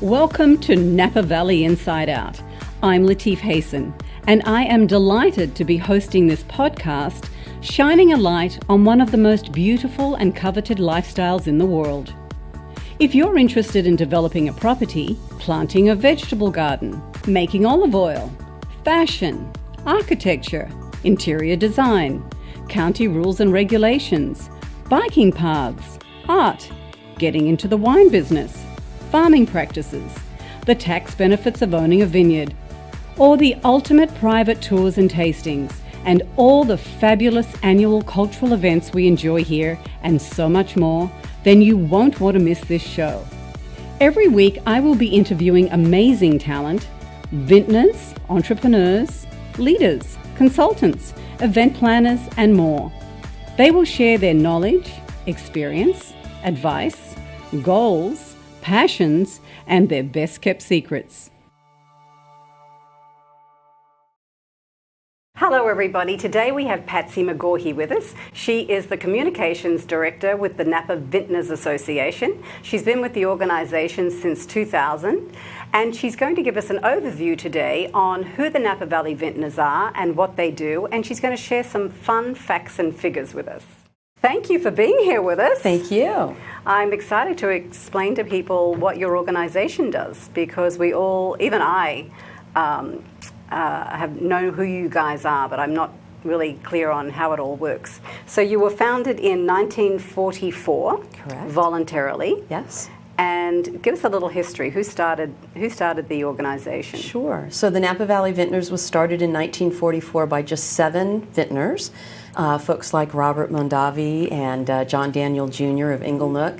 Welcome to Napa Valley Inside Out. I'm Latife Hayson, and I am delighted to be hosting this podcast, shining a light on one of the most beautiful and coveted lifestyles in the world. If you're interested in developing a property, planting a vegetable garden, making olive oil, fashion, architecture, interior design, county rules and regulations, biking paths, art, getting into the wine business, farming practices, the tax benefits of owning a vineyard, or the ultimate private tours and tastings, and all the fabulous annual cultural events we enjoy here, and so much more, then you won't want to miss this show. Every week I will be interviewing amazing talent, vintners, entrepreneurs, leaders, consultants, event planners, and more. They will share their knowledge, experience, advice, goals, passions, and their best kept secrets. Hello everybody, today we have Patsy McGaughy with us. She is the Communications Director with the Napa Vintners Association. She's been with the organisation since 2000 and she's going to give us an overview today on who the Napa Valley Vintners are and what they do, and she's going to share some fun facts and figures with us. Thank you for being here with us. Thank you. I'm excited to explain to people what your organisation does, because we all, even I, have known who you guys are, but I'm not really clear on how it all works. So you were founded in 1944. Correct. Voluntarily. Yes. And give us a little history. Who started the organization? Sure. So the Napa Valley Vintners was started in 1944 by just 7 vintners. Folks like Robert Mondavi and John Daniel Jr. of Inglenook,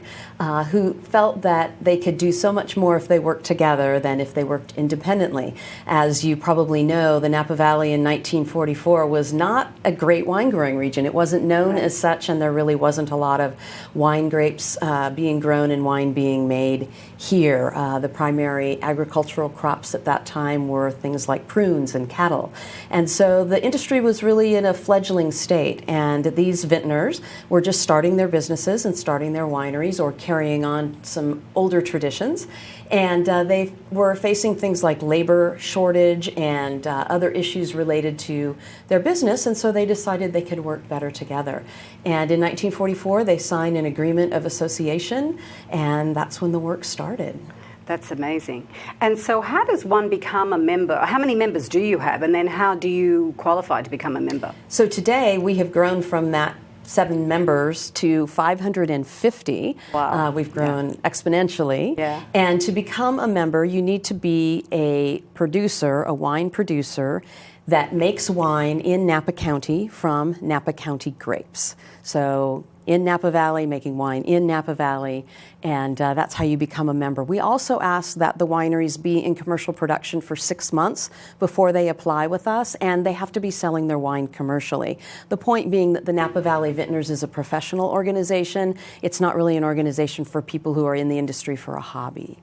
who felt that they could do so much more if they worked together than if they worked independently. As you probably know, the Napa Valley in 1944 was not a great wine growing region. It wasn't known as such, and there really wasn't a lot of wine grapes being grown and wine being made here. The primary agricultural crops at that time were things like prunes and cattle. And so the industry was really in a fledgling state. And these vintners were just starting their businesses and starting their wineries or carrying on some older traditions. And they were facing things like labor shortage and other issues related to their business. And so they decided they could work better together. And in 1944, they signed an agreement of association, and that's when the work started. That's amazing. And so how does one become a member? How many members do you have? And then how do you qualify to become a member? So today we have grown from that 7 members to 550. Wow. We've grown exponentially. Yeah. And to become a member, you need to be a producer, a wine producer, that makes wine in Napa County from Napa County grapes. So in Napa Valley, making wine in Napa Valley, and that's how you become a member. We also ask that the wineries be in commercial production for 6 months before they apply with us, and they have to be selling their wine commercially. The point being that the Napa Valley Vintners is a professional organization. It's not really an organization for people who are in the industry for a hobby.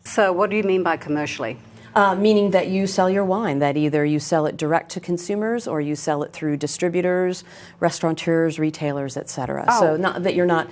So what do you mean by commercially? Meaning that you sell your wine, that either you sell it direct to consumers or you sell it through distributors, restaurateurs, retailers, etc. Oh. So not that you're not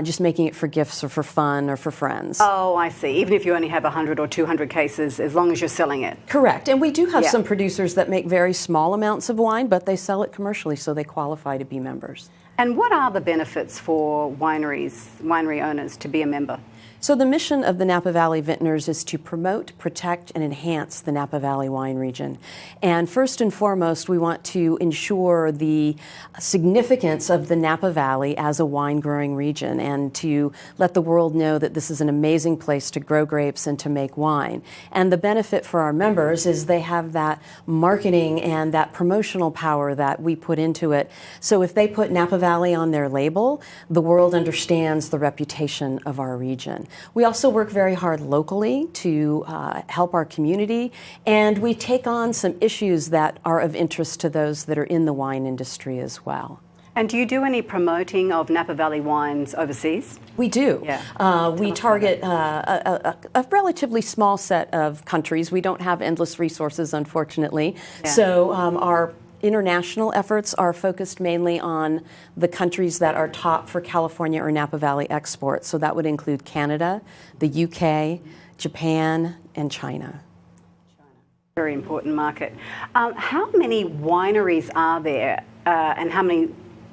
just making it for gifts or for fun or for friends. Oh, I see. Even if you only have 100 or 200 cases, as long as you're selling it. Correct. And we do have Yeah. some producers that make very small amounts of wine, but they sell it commercially, so they qualify to be members. And what are the benefits for winery owners to be a member? So the mission of the Napa Valley Vintners is to promote, protect, and enhance the Napa Valley wine region. And first and foremost, we want to ensure the significance of the Napa Valley as a wine growing region, and to let the world know that this is an amazing place to grow grapes and to make wine. And the benefit for our members is they have that marketing and that promotional power that we put into it. So if they put Napa Valley on their label, the world understands the reputation of our region. We also work very hard locally to help our community, and we take on some issues that are of interest to those that are in the wine industry as well. And do you do any promoting of Napa Valley wines overseas? We do. Yeah. We target a relatively small set of countries. We don't have endless resources, unfortunately. Yeah. So our international efforts are focused mainly on the countries that are top for California or Napa Valley exports. So that would include Canada, the UK, Japan, and China. Very important market. How many wineries are there and how many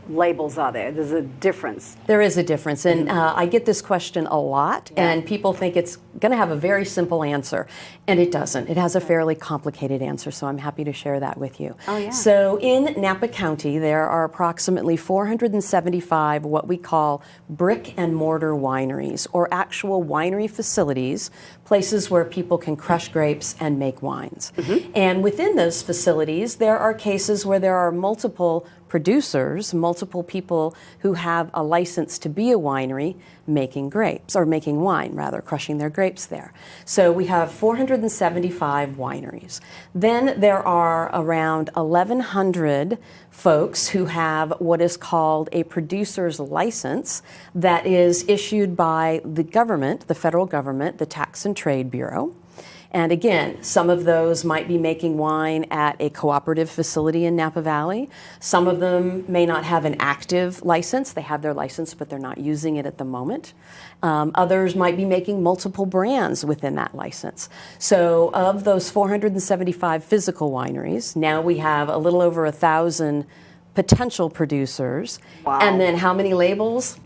labels are there? There's a difference. There is a difference, and I get this question a lot, and people think it's going to have a very simple answer, and it doesn't. It has a fairly complicated answer, so I'm happy to share that with you. Oh, yeah. So in Napa County, there are approximately 475 what we call brick and mortar wineries, or actual winery facilities, places where people can crush grapes and make wines. And within those facilities, there are cases where there are multiple producers, multiple people who have a license to be a winery making grapes, or making wine rather, crushing their grapes there. So we have 475 wineries. Then there are around 1,100 folks who have what is called a producer's license that is issued by the government, the federal government, the Tax and Trade Bureau. And again, some of those might be making wine at a cooperative facility in Napa Valley. Some of them may not have an active license. They have their license, but they're not using it at the moment. Others might be making multiple brands within that license. So of those 475 physical wineries, now we have a little over 1,000 potential producers. Wow. And then how many labels?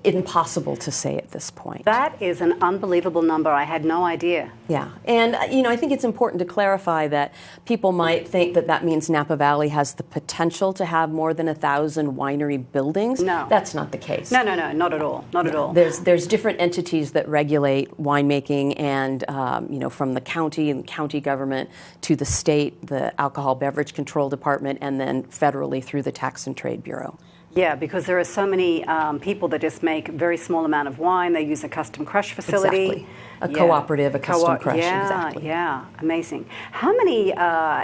Impossible to say at this point. That is an unbelievable number. I had no idea. Yeah, and I think it's important to clarify that people might think that that means Napa Valley has the potential to have more than 1,000 winery buildings. No. That's not the case. No, not at all. Not at all. There's different entities that regulate winemaking, and from the county and county government to the state, the Alcohol Beverage Control Department, and then federally through the Tax and Trade Bureau. Yeah, because there are so many people that just make a very small amount of wine. They use a custom crush facility. Exactly. A cooperative, a custom crush. Yeah, exactly. Yeah, amazing. How many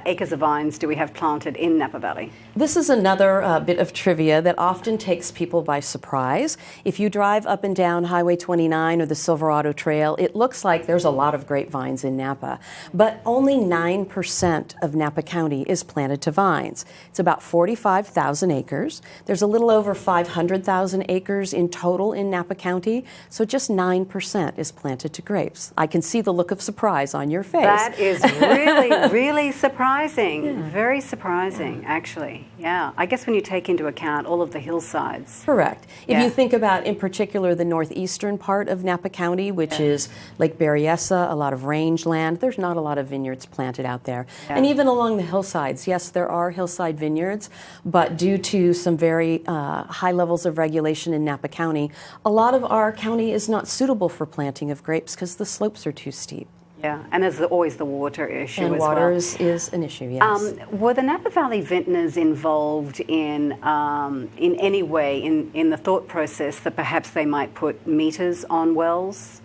acres of vines do we have planted in Napa Valley? This is another bit of trivia that often takes people by surprise. If you drive up and down Highway 29 or the Silverado Trail, it looks like there's a lot of grapevines in Napa, but only 9% of Napa County is planted to vines. It's about 45,000 acres. There's a little over 500,000 acres in total in Napa County, so just 9% is planted to grapes. I can see the look of surprise on your face. That is really, really surprising. Yeah. Very surprising, actually. Yeah. I guess when you take into account all of the hillsides. Correct. If you think about, in particular, the northeastern part of Napa County, which is Lake Berryessa, a lot of rangeland, there's not a lot of vineyards planted out there. And even along the hillsides, yes, there are hillside vineyards, but due to some very high levels of regulation in Napa County, a lot of our county is not suitable for planting of grapes because the slopes are too steep. Yeah, and there's always the water issue and as water well. is an issue, yes. Were the Napa Valley Vintners involved in any way in the thought process that perhaps they might put meters on wells?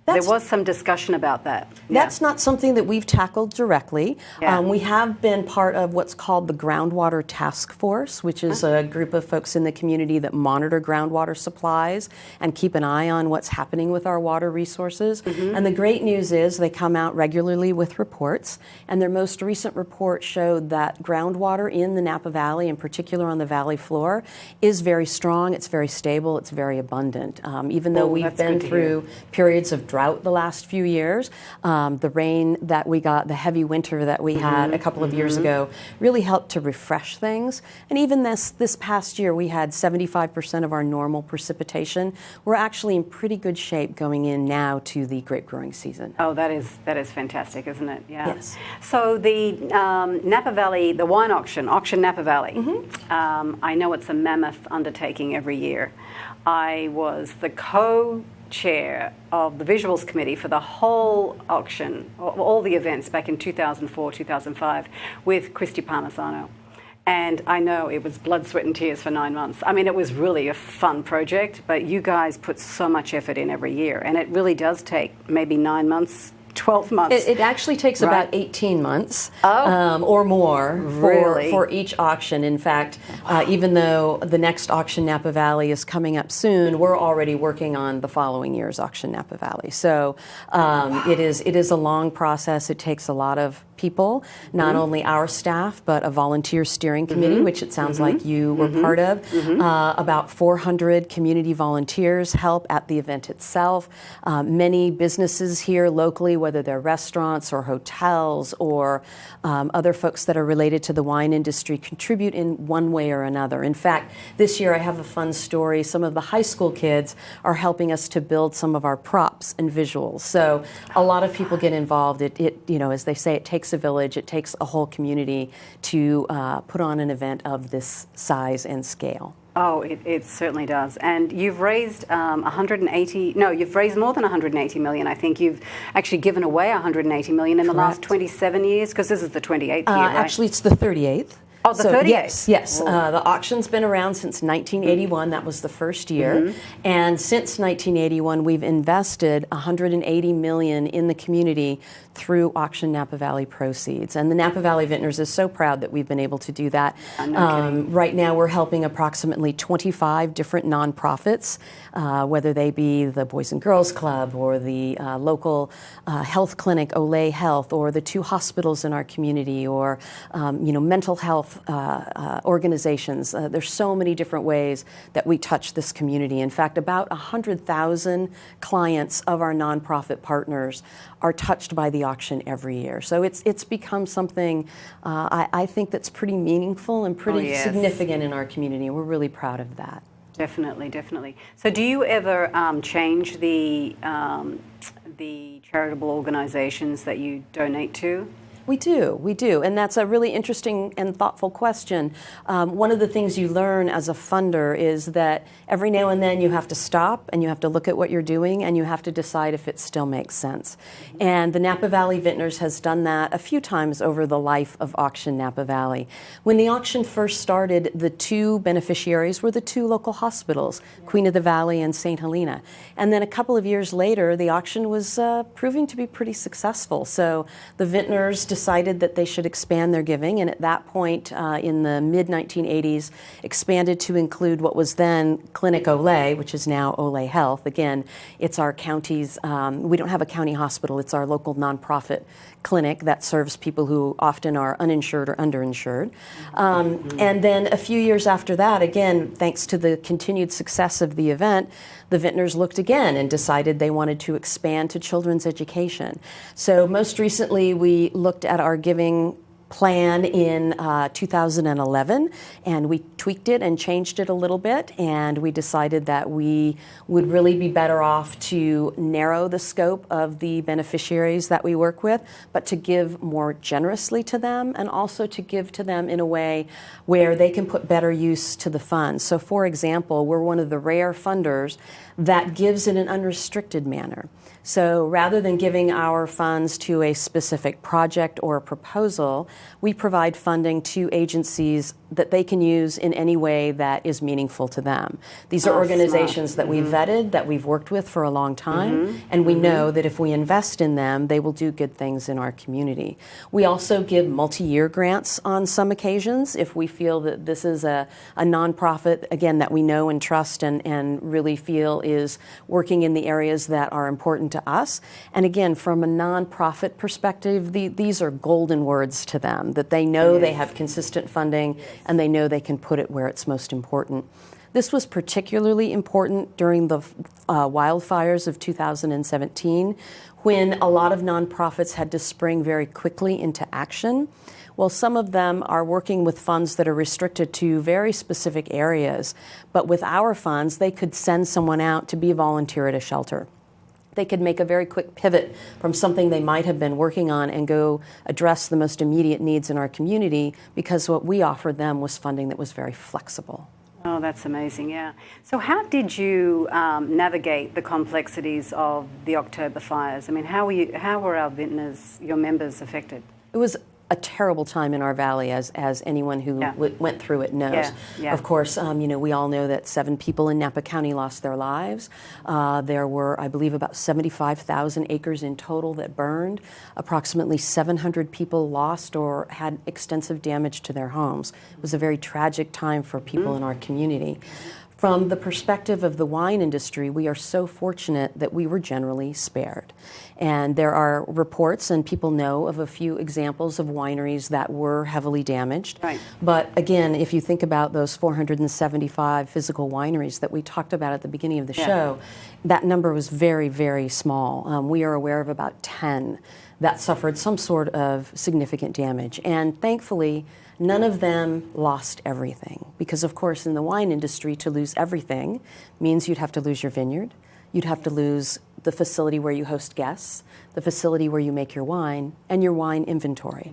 There was some discussion about that. That's not something that we've tackled directly. We have been part of what's called the Groundwater Task Force, which is a group of folks in the community that monitor groundwater supplies and keep an eye on what's happening with our water resources. And the great news is they come out regularly with reports, and their most recent report showed that groundwater in the Napa Valley, in particular on the valley floor, is very strong, it's very stable, it's very abundant. Even though we've been through periods of drought the last few years. The rain that we got, the heavy winter that we had a couple of years ago really helped to refresh things. And even this past year, we had 75% of our normal precipitation. We're actually in pretty good shape going in now to the grape growing season. Oh, that is fantastic, isn't it? Yeah. Yes. So the Napa Valley, the wine auction, Auction Napa Valley, I know it's a mammoth undertaking every year. I was the co-chair of the visuals committee for the whole auction, all the events back in 2004, 2005 with Christy Parmisano. And I know it was blood, sweat and tears for 9 months. I mean, it was really a fun project, but you guys put so much effort in every year, and it really does take maybe 9 months, 12 months. It actually takes about 18 months or more for each auction. In fact, even though the next Auction Napa Valley is coming up soon, we're already working on the following year's Auction Napa Valley. So it is a long process. It takes a lot of people, not only our staff, but a volunteer steering committee, which it sounds like you were part of. About 400 community volunteers help at the event itself. Many businesses here locally, whether they're restaurants or hotels or other folks that are related to the wine industry, contribute in one way or another. In fact, this year I have a fun story. Some of the high school kids are helping us to build some of our props and visuals. So a lot of people get involved. As they say, it takes a village. It takes a whole community to put on an event of this size and scale. Oh, it certainly does. And you've raised you've raised more than 180 million. I think you've actually given away 180 million in the last 27 years, because this is the 28th year, right? Actually, it's the 38th. Oh, the 38th? Yes. The auction's been around since 1981. That was the first year. And since 1981, we've invested 180 million in the community through Auction Napa Valley proceeds. And the Napa Valley Vintners is so proud that we've been able to do that. Right now, we're helping approximately 25 different nonprofits, whether they be the Boys and Girls Club or the local health clinic, Olay Health, or the 2 hospitals in our community, or mental health organizations. There's so many different ways that we touch this community. In fact, about 100,000 clients of our nonprofit partners are touched by the auction every year. So it's become something I think that's pretty meaningful and pretty significant in our community. We're really proud of that. Definitely, definitely. So do you ever change the charitable organizations that you donate to? We do, and that's a really interesting and thoughtful question. One of the things you learn as a funder is that every now and then you have to stop and you have to look at what you're doing and you have to decide if it still makes sense. And the Napa Valley Vintners has done that a few times over the life of Auction Napa Valley. When the auction first started, the 2 beneficiaries were the 2 local hospitals, Queen of the Valley and St. Helena. And then a couple of years later, the auction was proving to be pretty successful. So the Vintners decided that they should expand their giving, and at that point in the mid-1980s expanded to include what was then Clinic Olay, which is now Olay Health. Again, it's our county's, we don't have a county hospital, it's our local nonprofit clinic that serves people who often are uninsured or underinsured. And then a few years after that, again, thanks to the continued success of the event, the Vintners looked again and decided they wanted to expand to children's education. So most recently, we looked at our giving plan in 2011, and we tweaked it and changed it a little bit, and we decided that we would really be better off to narrow the scope of the beneficiaries that we work with, but to give more generously to them, and also to give to them in a way where they can put better use to the funds. So for example, we're one of the rare funders that gives in an unrestricted manner. So rather than giving our funds to a specific project or a proposal, we provide funding to agencies that they can use in any way that is meaningful to them. These are organizations that we've vetted, that we've worked with for a long time, and we know that if we invest in them, they will do good things in our community. We also give multi-year grants on some occasions if we feel that this is a nonprofit, again, that we know and trust and really feel is working in the areas that are important to us. And again, from a nonprofit perspective, these are golden words to them, that they know they have consistent funding and they know they can put it where it's most important. This was particularly important during the wildfires of 2017, when a lot of nonprofits had to spring very quickly into action. Well, some of them are working with funds that are restricted to very specific areas, but with our funds, they could send someone out to be a volunteer at a shelter. They could make a very quick pivot from something they might have been working on and go address the most immediate needs in our community, because what we offered them was funding that was very flexible. Oh, that's amazing, yeah. So how did you navigate the complexities of the October fires? I mean, how were our vintners, your members, affected? It was a terrible time in our valley, as anyone who went through it knows. Of course, we all know that 7 people in Napa County lost their lives. There were, I believe, about 75,000 acres in total that burned. Approximately 700 people lost or had extensive damage to their homes. It was a very tragic time for people in our community. From the perspective of the wine industry, we are so fortunate that we were generally spared. And there are reports, and people know of a few examples of wineries that were heavily damaged. Right. But again, if you think about those 475 physical wineries that we talked about at the beginning of the show, that number was very, very small. We are aware of about 10 that suffered some sort of significant damage. And thankfully, none of them lost everything, because of course in the wine industry, to lose everything means you'd have to lose your vineyard, you'd have to lose the facility where you host guests, the facility where you make your wine, and your wine inventory.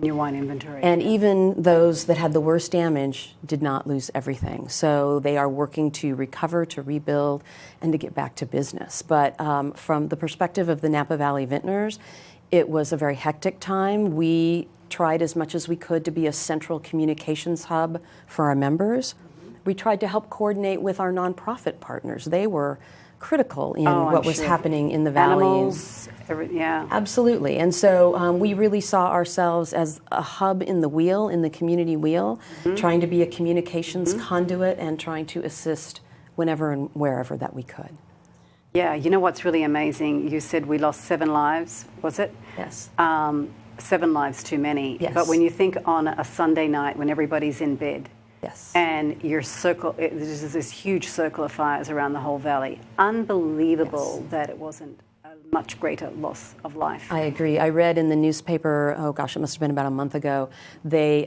And even those that had the worst damage did not lose everything. So they are working to recover, to rebuild, and to get back to business. But from the perspective of the Napa Valley Vintners, it was a very hectic time. We tried as much as we could to be a central communications hub for our members. We tried to help coordinate with our nonprofit partners. They were critical in what was happening in the valley. Animals, Absolutely. And so we really saw ourselves as a hub in the wheel, in the community wheel, trying to be a communications conduit and trying to assist whenever and wherever that we could. Yeah, you know what's really amazing? You said we lost 7 lives, was it? Yes. 7 lives too many. Yes. But when you think on a Sunday night when everybody's in bed, yes, and your circle, there's this huge circle of fires around the whole valley. Unbelievable that it wasn't a much greater loss of life. I agree. I read in the newspaper, it must have been about a month ago, they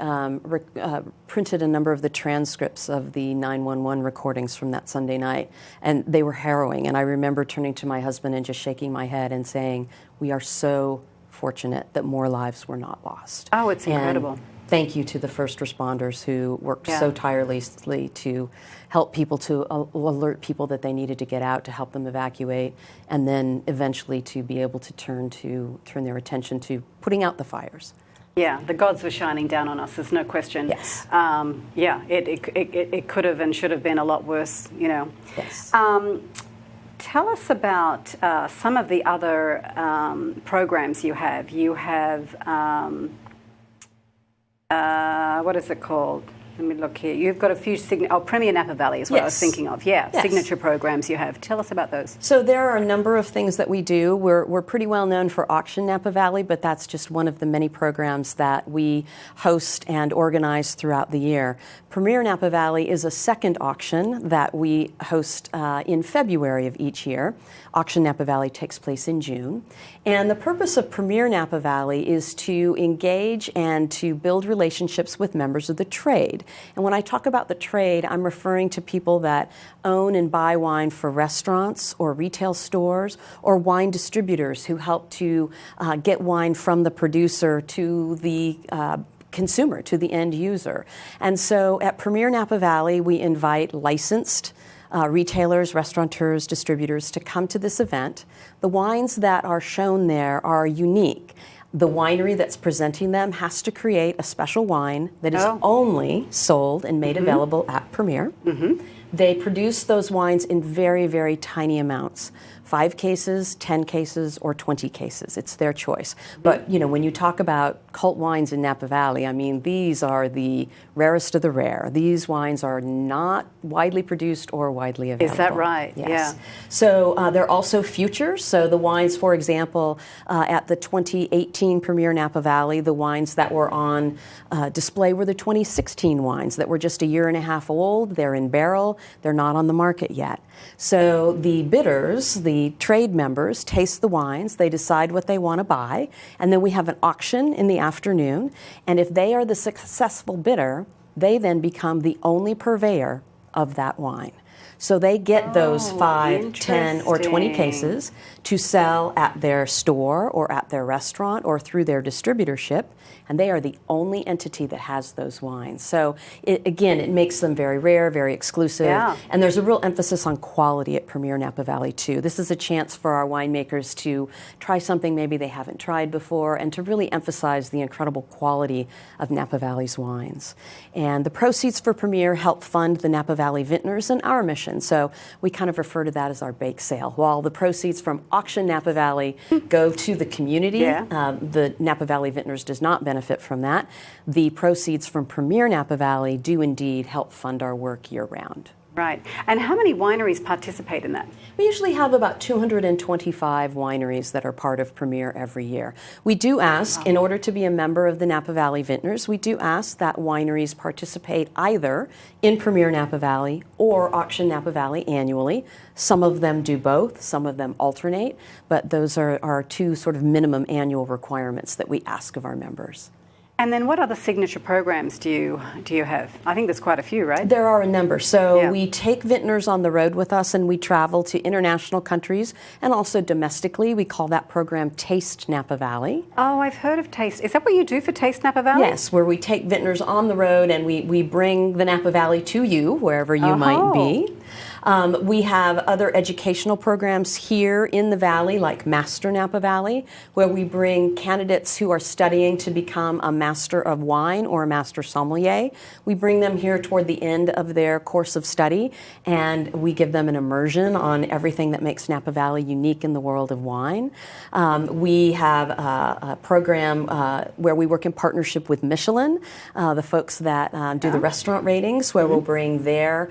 printed a number of the transcripts of the 911 recordings from that Sunday night, and they were harrowing. And I remember turning to my husband and just shaking my head and saying, we are so fortunate that more lives were not lost. Oh, it's incredible. And thank you to the first responders who worked so tirelessly to help people, to alert people that they needed to get out, to help them evacuate, and then eventually to be able to turn their attention to putting out the fires. Yeah, the gods were shining down on us, there's no question. Yes. It could have and should have been a lot worse, you know. Yes. Tell us about some of the other programs you have. You have, what is it called? Let me look here. You've got a few Premier Napa Valley is what I was thinking of. Yeah, yes. Signature programs you have. Tell us about those. So there are a number of things that we do. We're pretty well known for Auction Napa Valley, but that's just one of the many programs that we host and organize throughout the year. Premier Napa Valley is a second auction that we host in February of each year. Auction Napa Valley takes place in June. And the purpose of Premier Napa Valley is to engage and to build relationships with members of the trade. And when I talk about the trade, I'm referring to people that own and buy wine for restaurants or retail stores, or wine distributors who help to get wine from the producer to the consumer, to the end user. And so at Premier Napa Valley, we invite licensed retailers, restaurateurs, distributors to come to this event. The wines that are shown there are unique. The winery that's presenting them has to create a special wine that is only sold and made available at Premier. They produce those wines in very, very tiny amounts. 5 cases, 10 cases, or 20 cases. It's their choice. But, you know, when you talk about cult wines in Napa Valley, I mean, these are the rarest of the rare. These wines are not widely produced or widely available. Is that right? Yes. Yeah. So they're also futures. So the wines, for example, at the 2018 Premier Napa Valley, the wines that were on display were the 2016 wines that were just a year and a half old. They're in barrel. They're not on the market yet. So the bidders, the trade members, taste the wines. They decide what they want to buy. And then we have an auction in the afternoon. And if they are the successful bidder, they then become the only purveyor of that wine. So they get those 5, 10, or 20 cases to sell at their store or at their restaurant or through their distributorship, and they are the only entity that has those wines. So it makes them very rare, very exclusive, and there's a real emphasis on quality at Premier Napa Valley too. This is a chance for our winemakers to try something maybe they haven't tried before and to really emphasize the incredible quality of Napa Valley's wines. And the proceeds for Premier help fund the Napa Valley Vintners and our mission. So we kind of refer to that as our bake sale. While the proceeds from Auction Napa Valley go to the community, the Napa Valley Vintners does not benefit from that. The proceeds from Premier Napa Valley do indeed help fund our work year-round. Right. And how many wineries participate in that? We usually have about 225 wineries that are part of Premier every year. We do ask, in order to be a member of the Napa Valley Vintners, we do ask that wineries participate either in Premier Napa Valley or Auction Napa Valley annually. Some of them do both, some of them alternate, but those are our two sort of minimum annual requirements that we ask of our members. And then what other signature programs do you have? I think there's quite a few, right? There are a number. So we take vintners on the road with us, and we travel to international countries and also domestically. We call that program Taste Napa Valley. Oh, I've heard of Taste. Is that what you do for Taste Napa Valley? Yes, where we take vintners on the road and we bring the Napa Valley to you, wherever you might be. We have other educational programs here in the Valley, like Master Napa Valley, where we bring candidates who are studying to become a Master of Wine or a Master Sommelier. We bring them here toward the end of their course of study, and we give them an immersion on everything that makes Napa Valley unique in the world of wine. We have a program where we work in partnership with Michelin, the folks that do the restaurant ratings, where we'll bring their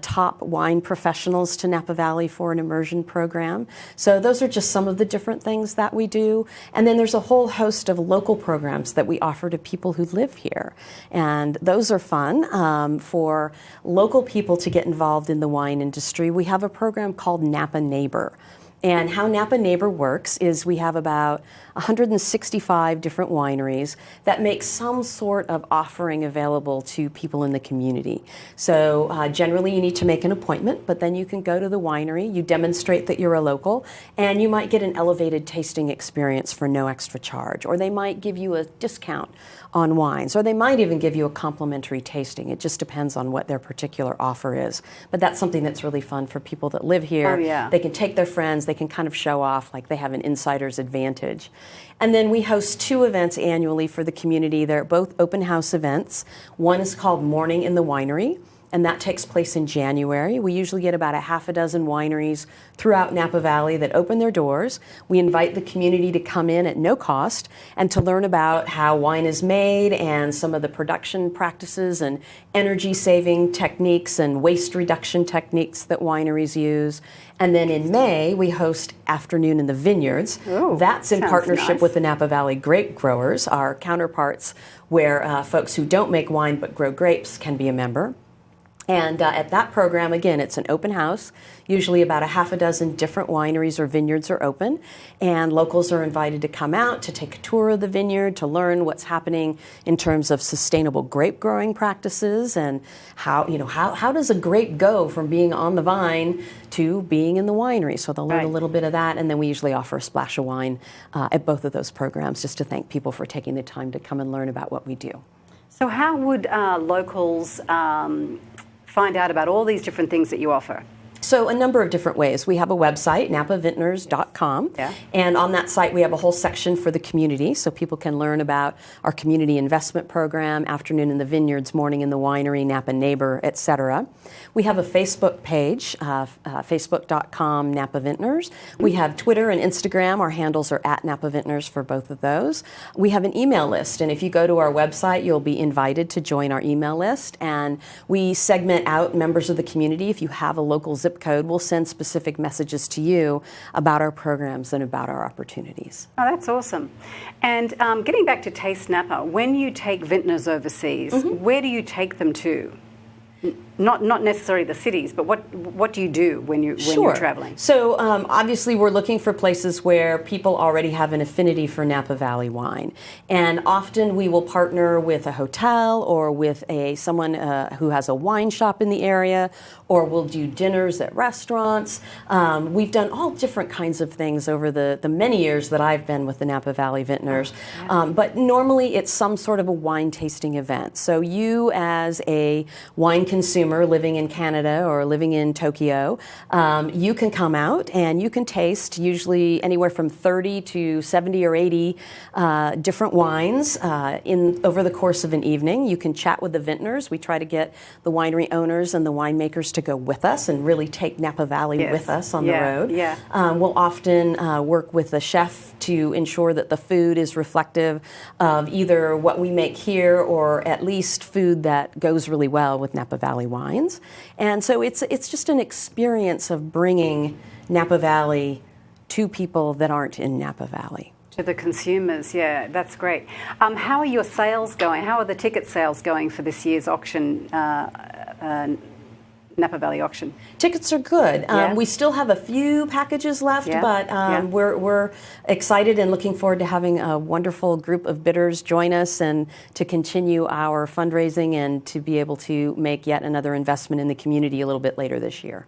top wine professionals to Napa Valley for an immersion program. So those are just some of the different things that we do. And then there's a whole host of local programs that we offer to people who live here. And those are fun for local people to get involved in the wine industry. We have a program called Napa Neighbor. And how Napa Neighbor works is we have about 165 different wineries that make some sort of offering available to people in the community. So generally you need to make an appointment, but then you can go to the winery, you demonstrate that you're a local, and you might get an elevated tasting experience for no extra charge. Or they might give you a discount on wines, or they might even give you a complimentary tasting. It just depends on what their particular offer is. But that's something that's really fun for people that live here. Oh, yeah. They can take their friends, they can kind of show off like they have an insider's advantage. And then we host two events annually for the community. They're both open house events. One is called Morning in the Winery, and that takes place in January. We usually get about a half a dozen wineries throughout Napa Valley that open their doors. We invite the community to come in at no cost and to learn about how wine is made and some of the production practices and energy saving techniques and waste reduction techniques that wineries use. And then in May, we host Afternoon in the Vineyards. Ooh, that's in partnership nice. with the Napa Valley Grape Growers, our counterparts, where folks who don't make wine but grow grapes can be a member. And at that program, again, it's an open house. Usually about a half a dozen different wineries or vineyards are open, and locals are invited to come out to take a tour of the vineyard, to learn what's happening in terms of sustainable grape growing practices and how does a grape go from being on the vine to being in the winery. So they'll learn a little bit of that, and then we usually offer a splash of wine at both of those programs just to thank people for taking the time to come and learn about what we do. So how would locals find out about all these different things that you offer? So a number of different ways. We have a website, napavintners.com, and on that site we have a whole section for the community, so people can learn about our community investment program, Afternoon in the Vineyards, Morning in the Winery, Napa Neighbor, etc. We have a Facebook page, facebook.com Napa Vintners. We have Twitter and Instagram. Our handles are at Napa Vintners for both of those. We have an email list, and if you go to our website, you'll be invited to join our email list, and we segment out members of the community. If you have a local zip code, we'll send specific messages to you about our programs and about our opportunities. Oh, that's awesome. And getting back to Taste Napa, when you take vintners overseas, where do you take them to? Not necessarily the cities, but what do you do when you're traveling? So obviously we're looking for places where people already have an affinity for Napa Valley wine, and often we will partner with a hotel or with someone who has a wine shop in the area, or we'll do dinners at restaurants. We've done all different kinds of things over the many years that I've been with the Napa Valley Vintners, but normally it's some sort of a wine tasting event. So you as a wine consumer living in Canada or living in Tokyo, you can come out and you can taste usually anywhere from 30 to 70 or 80 different wines over the course of an evening. You can chat with the vintners. We try to get the winery owners and the winemakers to go with us and really take Napa Valley with us on the road. We'll often work with the chef to ensure that the food is reflective of either what we make here or at least food that goes really well with Napa Valley wines. And so it's just an experience of bringing Napa Valley to people that aren't in Napa Valley. To the consumers, yeah, that's great. How are your sales going? How are the ticket sales going for this year's auction, Napa Valley auction? Tickets are good. Yeah. We still have a few packages left, Yeah. but Yeah. we're excited and looking forward to having a wonderful group of bidders join us and to continue our fundraising and to be able to make yet another investment in the community a little bit later this year.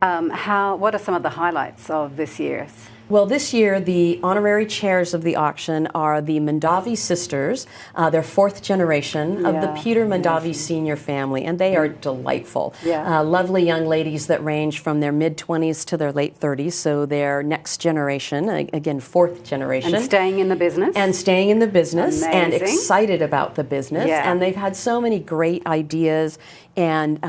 What are some of the highlights of this year's? Well, this year, the honorary chairs of the auction are the McGaughy sisters. They're fourth generation of the Yeah, Peter McGaughy amazing. senior family, and they are delightful. Yeah. Lovely young ladies that range from their mid-20s to their late 30s, so they're next generation, again, fourth generation. And staying in the business? And staying in the business and Amazing. excited about the business. Yeah. And they've had so many great ideas and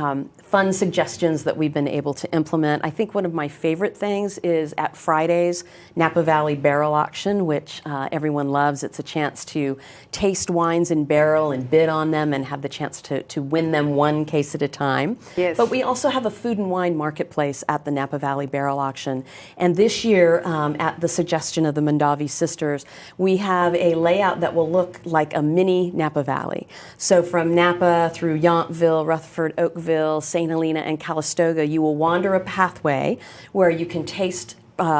fun suggestions that we've been able to implement. I think one of my favorite things is at Friday's Napa Valley Barrel Auction, which everyone loves. It's a chance to taste wines in barrel and bid on them and have the chance to win them one case at a time. Yes. But we also have a food and wine marketplace at the Napa Valley Barrel Auction. And this year, at the suggestion of the McGaughy sisters, we have a layout that will look like a mini Napa Valley. So from Napa through Yountville, Rutherford, Oakville, St. Helena, and Calistoga, you will wander a pathway where you can taste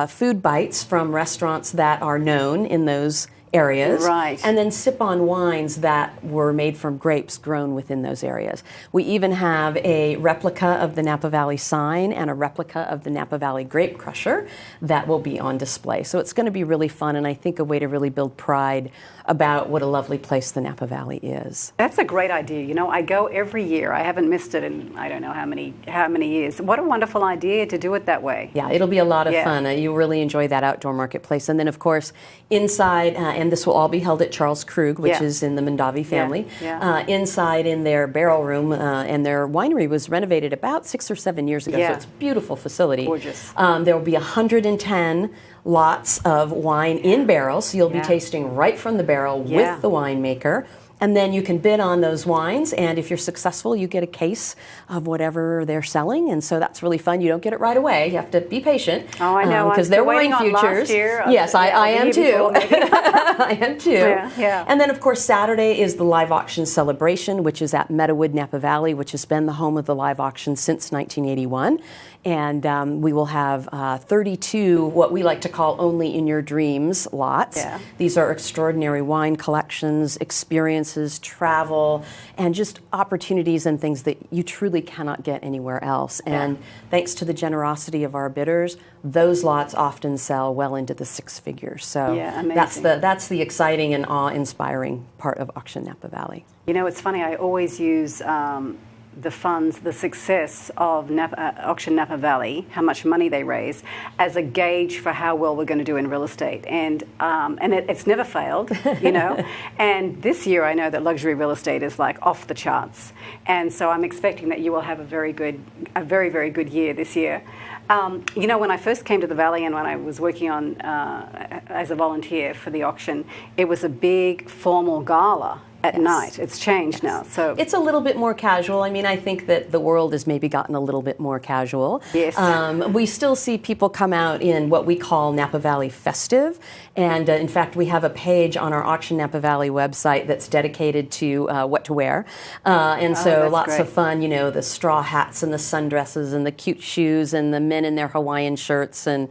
food bites from restaurants that are known in those areas, Right. and then sip on wines that were made from grapes grown within those areas. We even have a replica of the Napa Valley sign and a replica of the Napa Valley grape crusher that will be on display. So it's going to be really fun, and I think a way to really build pride about what a lovely place the Napa Valley is. That's a great idea. You know, I go every year. I haven't missed it in I don't know how many years. What a wonderful idea to do it that way. Yeah, it'll be a lot of Yeah. fun. You'll really enjoy that outdoor marketplace. And then, of course, inside, and this will all be held at Charles Krug, which Yeah. is in the McGaughy family. Yeah. Inside in their barrel room, and their winery was renovated about 6 or 7 years ago. Yeah. So it's a beautiful facility. Gorgeous. There will be 110 lots of wine in barrels, so you'll be Yeah. tasting right from the barrel Yeah. with the winemaker. And then you can bid on those wines, and if you're successful, you get a case of whatever they're selling, and so that's really fun. You don't get it right away. You have to be patient. Oh, I know. Because I'm they're still waiting wine on last futures. year. Yes, I The am year too. before, maybe. I am too. Yeah, yeah. And then, of course, Saturday is the live auction celebration, which is at Meadowood, Napa Valley, which has been the home of the live auction since 1981. And we will have 32 what we like to call only in your dreams lots. Yeah. These are extraordinary wine collections, experiences, travel, and just opportunities and things that you truly cannot get anywhere else. And thanks to the generosity of our bidders, those lots often sell well into the six figures. So Yeah, amazing. that's the exciting and awe-inspiring part of Auction Napa Valley. You know, it's funny, I always use the funds, the success of Auction Napa Valley, how much money they raise, as a gauge for how well we're going to do in real estate. And it's never failed, you know. And this year I know that luxury real estate is like off the charts. And so I'm expecting that you will have a very, very good year this year. You know, when I first came to the Valley and when I was working on as a volunteer for the auction, it was a big formal gala at night. It's changed now. So It's a little bit more casual. I mean, I think that the world has maybe gotten a little bit more casual. Yes. We still see people come out in what we call Napa Valley festive. And in fact, we have a page on our Auction Napa Valley website that's dedicated to what to wear. And so that's lots great. of fun, you know, the straw hats and the sundresses and the cute shoes and the men in their Hawaiian shirts. And,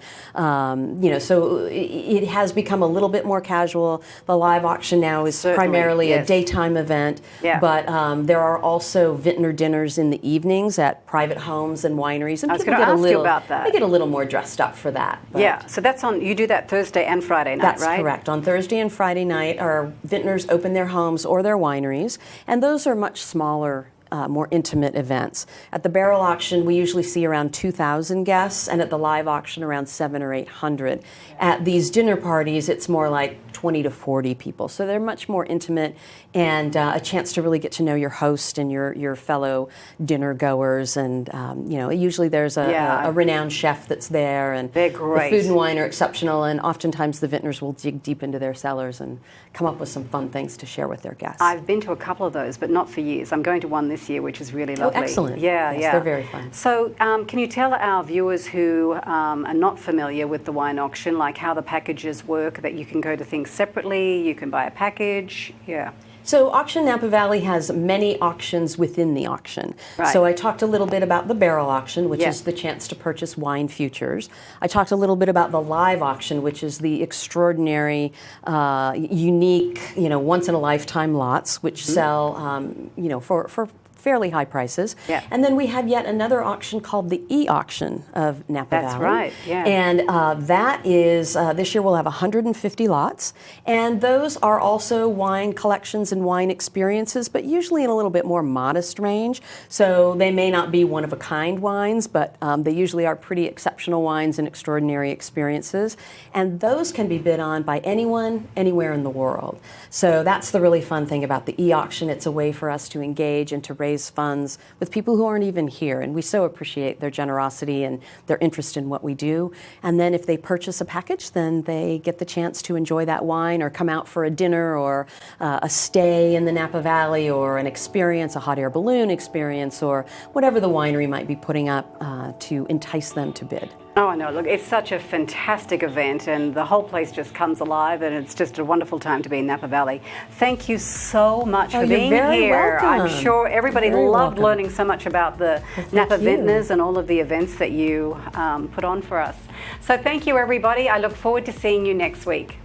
you know, so it has become a little bit more casual. The live auction now is Certainly, primarily yes. a daytime event. Yeah. But there are also vintner dinners in the evenings at private homes and wineries. And I was people gonna get a ask you little, about that. They get a little more dressed up for that. But yeah, so that's on. You do that Thursday and Friday night, that's right? correct. On Thursday and Friday night, our vintners open their homes or their wineries, and those are much smaller, more intimate events. At the barrel auction, we usually see around 2,000 guests, and at the live auction, around 700 or 800. At these dinner parties, it's more like 20 to 40 people. So they're much more intimate, and a chance to really get to know your host and your fellow dinner goers. And usually there's a renowned chef that's there, and they're great. The food and wine are exceptional, and oftentimes the vintners will dig deep into their cellars and come up with some fun things to share with their guests. I've been to a couple of those, but not for years. I'm going to one this year, which is really lovely. Oh, excellent. Yes, they're very fun. So can you tell our viewers who are not familiar with the wine auction, like how the packages work, that you can go to things separately, you can buy a package? Yeah. So Auction Napa Valley has many auctions within the auction. Right. So I talked a little bit about the barrel auction, which is the chance to purchase wine futures. I talked a little bit about the live auction, which is the extraordinary, unique, once-in-a-lifetime lots, which sell, for fairly high prices. Yeah. And then we have yet another auction called the E-Auction of Napa Valley. That's right, yeah. And that is, this year we'll have 150 lots. And those are also wine collections and wine experiences, but usually in a little bit more modest range. So they may not be one-of-a-kind wines, but they usually are pretty exceptional wines and extraordinary experiences. And those can be bid on by anyone, anywhere in the world. So that's the really fun thing about the E-Auction. It's a way for us to engage and to raise funds with people who aren't even here, and we so appreciate their generosity and their interest in what we do. And then if they purchase a package, then they get the chance to enjoy that wine or come out for a dinner or a stay in the Napa Valley or an experience, a hot air balloon experience, or whatever the winery might be putting up to entice them to bid. Oh, I know. Look, it's such a fantastic event, and the whole place just comes alive, and it's just a wonderful time to be in Napa Valley. Thank you so much for being here. Welcome. I'm sure everybody loved learning so much about the Napa Vintners and all of the events that you put on for us. So thank you, everybody. I look forward to seeing you next week.